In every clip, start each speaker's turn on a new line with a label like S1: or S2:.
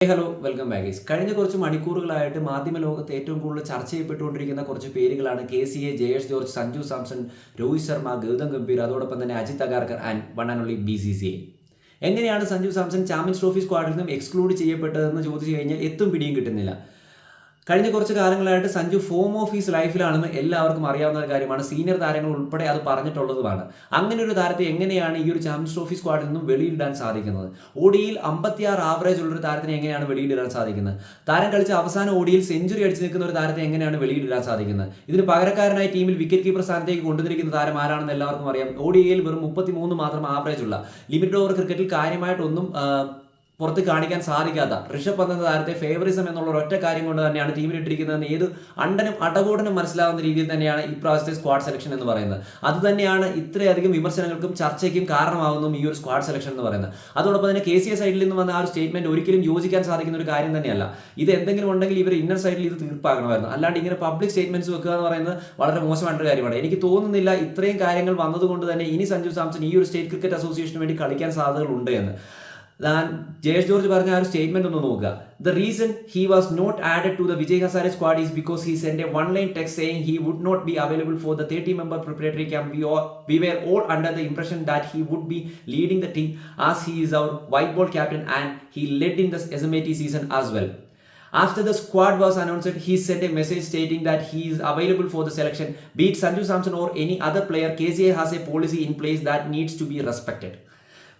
S1: Hello welcome back guys. കഴിഞ്ഞ കുറച്ച് മണിക്കൂറുകളായിട്ട് മാധ്യമ ലോകത്ത് ഏറ്റവും കൂടുതൽ ചർച്ച ചെയ്യപ്പെട്ടുകൊണ്ടിരിക്കുന്ന കുറച്ച് പേരുകളാണ് KCA, Jayesh George, Sanju Samson, Rohit Sharma, Gautam Gambhir, അതോടൊപ്പം തന്നെ Ajit Agarkar and one and only BCCI. എങ്ങനെയാണ് സഞ്ജു സാംസൺ ചാമ്പ്യൻസ് ട്രോഫി സ്ക്വാഡിൽ നിന്നും എക്സ്ക്ലൂഡ് ചെയ്യപ്പെട്ടതെന്ന് ചോദിച്ചു കഴിഞ്ഞാൽ എത്തും പിടിയും കിട്ടുന്നില്ല. കഴിഞ്ഞ കുറച്ച് കാലങ്ങളായിട്ട് സഞ്ജു ഫോം ഓഫ് ഹിസ് ലൈഫിലാണെന്ന് എല്ലാവർക്കും അറിയാവുന്ന ഒരു കാര്യമാണ്. സീനിയർ താരങ്ങൾ ഉൾപ്പെടെ അത് പറഞ്ഞിട്ടുള്ളതുമാണ്. അങ്ങനെ ഒരു താരത്തെ എങ്ങനെയാണ് ഈ ഒരു ചാമ്പ്യൻസ് ട്രോഫി സ്ക്വാഡിൽ നിന്നും വെളിയിടാൻ സാധിക്കുന്നത്? ഓഡിയിൽ 56 ആവറേജ് ഉള്ളൊരു താരത്തിനെ എങ്ങനെയാണ് വെളിയിടാൻ സാധിക്കുന്നത്? താരം കളിച്ച അവസാന ഓഡിയിൽ സെഞ്ചുറി അടിച്ചു നിൽക്കുന്ന ഒരു താരത്തെ എങ്ങനെയാണ് വെളിയിടാൻ സാധിക്കുന്നത്? ഇതിന് പകരക്കാരനായി ടീമിൽ വിക്കറ്റ് കീപ്പർ സ്ഥാനത്തേക്ക് കൊണ്ടുവന്നിരിക്കുന്ന താരം ആരാണെന്ന് എല്ലാവർക്കും അറിയാം. ഓഡിയിൽ വെറും 33 മാത്രം ആവറേജ് ഉള്ള, ലിമിറ്റഡ് ഓവർ ക്രിക്കറ്റിൽ കാര്യമായിട്ടൊന്നും പുറത്ത് കാണിക്കാൻ സാധിക്കാത്ത ഋഷഭ് പന്ത് എന്ന താരത്തെ ഫേവറിസം എന്നുള്ള ഒറ്റ കാര്യം കൊണ്ട് തന്നെയാണ് ടീമിലിട്ടിരിക്കുന്നതെന്ന് ഏത് അണ്ടനും അടകോടനും മനസ്സിലാവുന്ന രീതിയിൽ തന്നെയാണ് ഇപ്രാവശ്യത്തെ സ്ക്വാഡ് സെലക്ഷൻ എന്ന് പറയുന്നത്. അത് തന്നെയാണ് ഇത്രയധികം വിമർശനങ്ങൾക്കും ചർച്ചയ്ക്കും കാരണമാകുന്നു ഈ ഒരു സ്ക്വാഡ് സെലക്ഷൻ എന്ന് പറയുന്നത്. അതോടൊപ്പം തന്നെ KCA സൈഡിൽ നിന്ന് വന്ന ആ ഒരു സ്റ്റേറ്റ്മെന്റ് ഒരിക്കലും യോജിക്കാൻ സാധിക്കുന്ന ഒരു കാര്യം തന്നെയല്ല. ഇത് എന്തെങ്കിലും ഉണ്ടെങ്കിൽ ഇവർ ഇന്നർ സൈഡിൽ ഇത് തീർപ്പാക്കണമായിരുന്നു. അല്ലാണ്ട് ഇങ്ങനെ പബ്ലിക് സ്റ്റേറ്റ്മെന്റ്സ് വെക്കുക എന്ന് പറയുന്നത് വളരെ മോശമായിട്ടൊരു കാര്യമാണ്. എനിക്ക് തോന്നുന്നില്ല ഇത്രയും കാര്യങ്ങൾ വന്നതുകൊണ്ട് തന്നെ ഇനി സഞ്ജു സാംസൺ ഈ ഒരു സ്റ്റേറ്റ് ക്രിക്കറ്റ് അസോസിയേഷന് വേണ്ടി കളിക്കാൻ സാധ്യതകളുണ്ട് എന്ന്. ജയേഷ് ജോർജ് പറഞ്ഞ ആ ഒരു സ്റ്റേറ്റ്മെന്റ് ഒന്ന് നോക്കുക. The reason he was not added to the Vijay Hazare squad is because he sent a one-line text saying he would not be available for the 30-member preparatory camp. We were all under the impression that he would be leading the team as he is our white ball captain and he led in the SMAT season as well. After the squad was announced, he sent a message stating that he is available for the selection. Be it Sanju Samson or any other player, KCA has a policy in place that needs to be respected.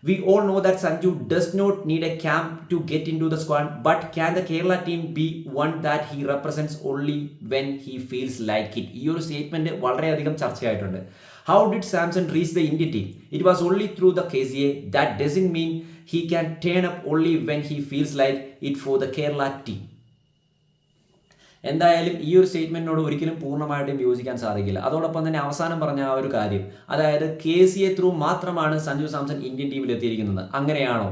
S1: We all know that Sanju does not need a camp to get into the squad, but can the Kerala team be one that he represents only when he feels like it? ഈ ഒരു statement വളരെയധികം ചർച്ചയായിട്ടുണ്ട്. How did Samson reach the Indian team? It was only through the KCA. That doesn't mean he can turn up only when he feels like it for the Kerala team. എന്തായാലും ഈ ഒരു സ്റ്റേറ്റ്മെന്റിനോട് ഒരിക്കലും പൂർണ്ണമായിട്ടും യോജിക്കാൻ സാധിക്കില്ല. അതോടൊപ്പം തന്നെ അവസാനം പറഞ്ഞ ആ ഒരു കാര്യം, അതായത് KCA ത്രൂ മാത്രമാണ് സഞ്ജു സാംസൺ ഇന്ത്യൻ ടീമിൽ എത്തിയിരിക്കുന്നത്. അങ്ങനെയാണോ?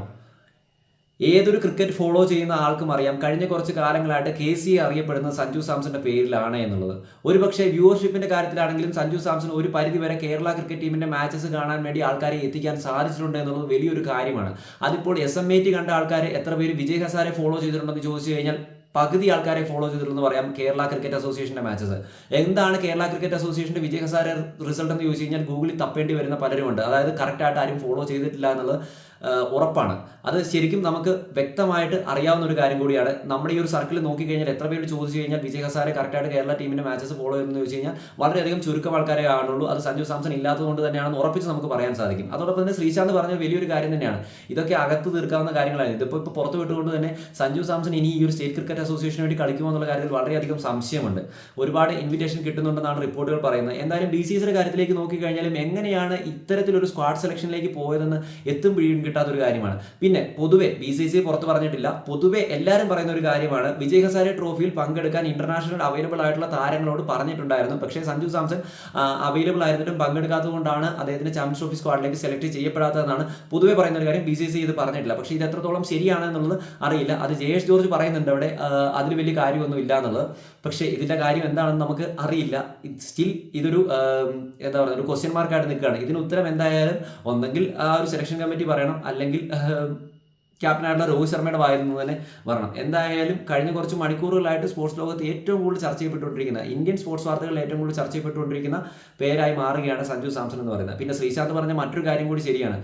S1: ഏതൊരു ക്രിക്കറ്റ് ഫോളോ ചെയ്യുന്ന ആൾക്കും അറിയാം കഴിഞ്ഞ കുറച്ച് കാലങ്ങളായിട്ട് KCA അറിയപ്പെടുന്നത് സഞ്ജു സാംസന്റെ പേരിലാണ് എന്നുള്ളത്. ഒരുപക്ഷെ വ്യൂവർഷിപ്പിന്റെ കാര്യത്തിലാണെങ്കിലും സഞ്ജു സാംസൺ ഒരു പരിധിവരെ കേരള ക്രിക്കറ്റ് ടീമിന്റെ മാച്ചസ് കാണാൻ വേണ്ടി ആൾക്കാരെ എത്തിക്കാൻ സാധിച്ചിട്ടുണ്ട് എന്നുള്ളത് വലിയൊരു കാര്യമാണ്. അതിപ്പോൾ SMAT കണ്ട ആൾക്കാർ എത്ര പേര് വിജയ് ഹസാരെ ഫോളോ ചെയ്തിട്ടുണ്ടെന്ന് ചോദിച്ചു കഴിഞ്ഞാൽ പകുതി ആൾക്കാരെ ഫോളോ ചെയ്തിട്ടുണ്ടെന്ന് പറയാം കേരള ക്രിക്കറ്റ് അസോസിയേഷന്റെ മാച്ചസ്. എന്താണ് കേരള ക്രിക്കറ്റ് അസോസിയേഷന്റെ വിജയ് ഹസാരെ റിസൾട്ട് എന്ന് ചോദിച്ചു കഴിഞ്ഞാൽ ഗൂഗിളിൽ തപ്പേണ്ടി വരുന്ന പലരുമുണ്ട്. അതായത് കറക്റ്റായിട്ട് ആരും ഫോളോ ചെയ്തിട്ടില്ല എന്നുള്ളത് ഉറപ്പാണ്. അത് ശരിക്കും നമുക്ക് വ്യക്തമായിട്ട് അറിയാവുന്ന ഒരു കാര്യം കൂടിയാണ്. നമ്മുടെ ഈ ഒരു സർക്കിൾ നോക്കിക്കഴിഞ്ഞാൽ എത്ര പേര് ചോദിച്ചു കഴിഞ്ഞാൽ വിജയ് ഹസാരെ കറക്റ്റായിട്ട് കേരള ടീമിന്റെ മാച്ചസ് ഫോളോ ചെയ്യുമെന്ന് ചോദിച്ചു കഴിഞ്ഞാൽ വളരെയധികം ചുരുക്കം ആൾക്കാരെ കാണുള്ളൂ. അത് സഞ്ജു സാംസൺ ഇല്ലാത്തതുകൊണ്ട് തന്നെയാണെന്ന് ഉറപ്പിച്ച് നമുക്ക് പറയാൻ സാധിക്കും. അതോടൊപ്പം തന്നെ ശ്രീശാന്ത് പറഞ്ഞ വലിയൊരു കാര്യം തന്നെയാണ്. ഇതൊക്കെ അകത്ത് തീർക്കാവുന്ന കാര്യങ്ങളാണ്. ഇതിപ്പോൾ പുറത്തു വിട്ടുകൊണ്ട് തന്നെ സഞ്ജു സാംസൺ ഇനി ഈ ഒരു സ്റ്റേറ്റ് ക്രിക്കറ്റ് അസോസിയേഷന് വേണ്ടി കളിക്കുമോ എന്നുള്ള കാര്യത്തിൽ വളരെയധികം സംശയമുണ്ട്. ഒരുപാട് ഇൻവിറ്റേഷൻ കിട്ടുന്നുണ്ടെന്നാണ് റിപ്പോർട്ടുകൾ പറയുന്നത്. എന്തായാലും BCCIയുടെ കാര്യത്തിലേക്ക് നോക്കിക്കഴിഞ്ഞാലും എങ്ങനെയാണ് ഇത്തരത്തിലൊരു സ്ക്വാഡ് സെലക്ഷനിലേക്ക് പോയതെന്ന് എത്തും പിടിയും കിട്ടാത്തൊരു കാര്യമാണ്. പിന്നെ പൊതുവെ BCCI പുറത്ത് പറഞ്ഞിട്ടില്ല, പൊതുവെ എല്ലാവരും പറയുന്ന ഒരു കാര്യമാണ്, വിജയ് ഹസാരെ ട്രോഫിയിൽ പങ്കെടുക്കാൻ ഇന്റർനാഷണൽ അവൈലബിൾ ആയിട്ടുള്ള താരങ്ങളോട് പറഞ്ഞിട്ടുണ്ടായിരുന്നു. പക്ഷേ സഞ്ജു സാംസൺ അവൈലബിൾ ആയിരുന്നിട്ടും പങ്കെടുക്കാത്തതുകൊണ്ടാണ് അദ്ദേഹത്തിന് ചാമ്പ്യൻസ് ട്രോഫി സ്ക്വാഡിലേക്ക് സെലക്ട് ചെയ്യപ്പെടാത്തതെന്നാണ് പൊതുവെ പറയുന്ന ഒരു കാര്യം. BCCI ഇത് പറഞ്ഞിട്ടില്ല. പക്ഷേ ഇത് എത്രത്തോളം ശരിയാണെന്നുള്ളത് അറിയില്ല. അത് ജയേഷ് ജോർജ് പറയുന്നുണ്ട് അവിടെ അതിൽ വലിയ കാര്യമൊന്നും ഇല്ല എന്നുള്ളത്. പക്ഷേ ഇതിന്റെ കാര്യം എന്താണെന്ന് നമുക്ക് അറിയില്ല. സ്റ്റിൽ ഇതൊരു എന്താ പറയുക, ഒരു ക്വസ്റ്റ്യൻ മാർക്കായിട്ട് നിൽക്കുകയാണ്. ഇതിന് ഉത്തരം എന്തായാലും ഒന്നെങ്കിൽ ആ ഒരു സെലക്ഷൻ കമ്മിറ്റി പറയണം, അല്ലെങ്കിൽ ക്യാപ്റ്റനായിട്ടുള്ള രോഹിത് ശർമ്മയുടെ വായിൽ നിന്ന് തന്നെ വരണം. എന്തായാലും കഴിഞ്ഞ കുറച്ച് മണിക്കൂറുകളായിട്ട് സ്പോർട്സ് ലോകത്ത് ഏറ്റവും കൂടുതൽ ചർച്ച ചെയ്യപ്പെട്ടുകൊണ്ടിരിക്കുന്ന, ഇന്ത്യൻ സ്പോർട്സ് വാർത്തകളിൽ ഏറ്റവും കൂടുതൽ ചർച്ച ചെയ്യപ്പെട്ടുകൊണ്ടിരിക്കുന്ന പേരായി മാറുകയാണ് സഞ്ജു സാംസൺ എന്ന് പറയുന്നത്. പിന്നെ ശ്രീശാന്ത് പറഞ്ഞ മറ്റൊരു കാര്യം കൂടി ശരിയാണ്.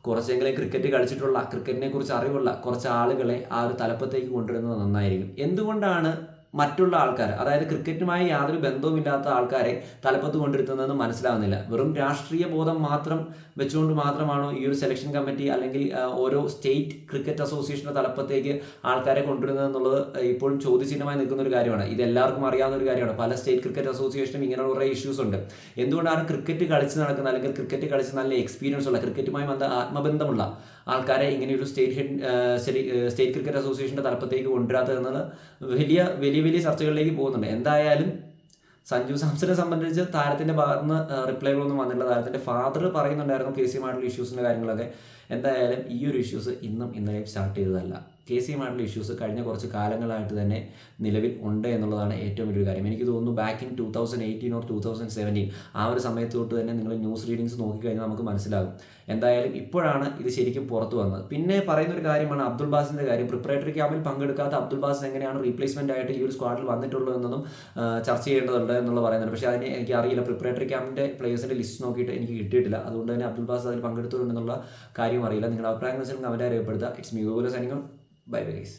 S1: കുറച്ചെങ്കിലും ക്രിക്കറ്റ് കളിച്ചിട്ടുള്ള, ക്രിക്കറ്റിനെ കുറിച്ച് അറിവുള്ള കുറച്ച് ആളുകളെ ആ ഒരു തലപ്പത്തേക്ക് കൊണ്ടുവരുന്നത് നന്നായിരിക്കും. എന്തുകൊണ്ടാണ് മറ്റുള്ള ആൾക്കാർ, അതായത് ക്രിക്കറ്റുമായി യാതൊരു ബന്ധവുമില്ലാത്ത ആൾക്കാരെ തലപ്പത്ത് കൊണ്ടിരുത്തുന്നതെന്ന് മനസ്സിലാവുന്നില്ല. വെറും രാഷ്ട്രീയ ബോധം മാത്രം വെച്ചുകൊണ്ട് മാത്രമാണോ ഈ ഒരു സെലക്ഷൻ കമ്മിറ്റി അല്ലെങ്കിൽ ഓരോ സ്റ്റേറ്റ് ക്രിക്കറ്റ് അസോസിയേഷൻ്റെ തലപ്പത്തേക്ക് ആൾക്കാരെ കൊണ്ടുവരുന്നത് എന്നുള്ളത് ഇപ്പോഴും ചോദ്യചിഹ്നമായി നിൽക്കുന്ന ഒരു കാര്യമാണ്. ഇത് എല്ലാവർക്കും അറിയാവുന്ന ഒരു കാര്യമാണ്. പല സ്റ്റേറ്റ് ക്രിക്കറ്റ് അസോസിയേഷനും ഇങ്ങനെയുള്ള കുറേ ഇഷ്യൂസ് ഉണ്ട്. എന്തുകൊണ്ടാണ് ക്രിക്കറ്റ് കളിച്ച് നടക്കുന്ന, അല്ലെങ്കിൽ ക്രിക്കറ്റ് കളിച്ച് നല്ല എക്സ്പീരിയൻസ് ഉള്ള, ക്രിക്കറ്റുമായി ആത്മബന്ധമുള്ള ആൾക്കാരെ ഇങ്ങനെയൊരു സ്റ്റേറ്റ് ക്രിക്കറ്റ് അസോസിയേഷൻ്റെ തലപ്പത്തേക്ക് കൊണ്ടുവരാത്തതെന്നത് വലിയ വലിയ വലിയ ചർച്ചകളിലേക്ക് പോകുന്നുണ്ട്. എന്തായാലും സഞ്ജു സാംസനെ സംബന്ധിച്ച് താരത്തിന്റെ ഭാഗത്ത് നിന്ന് റിപ്ലൈകളൊന്നും വന്നിട്ടില്ല. താരത്തിന്റെ ഫാദർ പറയുന്നുണ്ടായിരുന്നു KCAയുമായിട്ടുള്ള ഇഷ്യൂസിന്റെ കാര്യങ്ങളൊക്കെ. എന്തായാലും ഈ ഒരു ഇഷ്യൂസ് ഇന്നും ഇന്നലെയും സ്റ്റാർട്ട് ചെയ്തതല്ല. കേസിയുമായിട്ടുള്ള ഇഷ്യൂസ് കഴിഞ്ഞ കുറച്ച് കാലങ്ങളായിട്ട് തന്നെ നിലവിൽ ഉണ്ട് എന്നുള്ളതാണ് ഏറ്റവും വലിയൊരു കാര്യം. എനിക്ക് തോന്നുന്നു ബാക്ക് ഇൻ 2018 ഓർ 2017 ആ ഒരു സമയത്ത് തൊട്ട് തന്നെ നിങ്ങൾ ന്യൂസ് റീഡിങ്സ് നോക്കിക്കഴിഞ്ഞാൽ നമുക്ക് മനസ്സിലാകും. എന്തായാലും ഇപ്പോഴാണ് ഇത് ശരിക്കും പുറത്തു വന്നത്. പിന്നെ പറയുന്നൊരു കാര്യമാണ് അബ്ദുൾ ബാസിൻ്റെ കാര്യം. പ്രിപ്പറേറ്ററി ക്യാമ്പിൽ പങ്കെടുക്കാത്ത അബ്ദുൾ ബാസ് എങ്ങനെയാണ് റീപ്ലേസ്മെൻ്റ് ആയിട്ട് ഈ ഒരു സ്ക്വാഡിൽ വന്നിട്ടുള്ളത് എന്നതും ചർച്ച ചെയ്യേണ്ടതുണ്ട് എന്നുള്ള പറയുന്നത്. പക്ഷേ അതിന് എനിക്ക് അറിയില്ല, പ്രിപ്പറേറ്ററി ക്യാമ്പിൻ്റെ പ്ലേയേഴ്സിൻ്റെ ലിസ്റ്റ് നോക്കിയിട്ട് എനിക്ക് കിട്ടിയിട്ടില്ല. അതുകൊണ്ട് തന്നെ അബ്ദുൾ ബാസ് അതിൽ പങ്കെടുത്തിട്ടുണ്ടെന്നുള്ള കാര്യം അറിയില്ല. നിങ്ങളുടെ അഭിപ്രായങ്ങൾ കമൻറ്റായി രേഖപ്പെടുത്തുക. It's me Gokula signing out. Bye bye guys.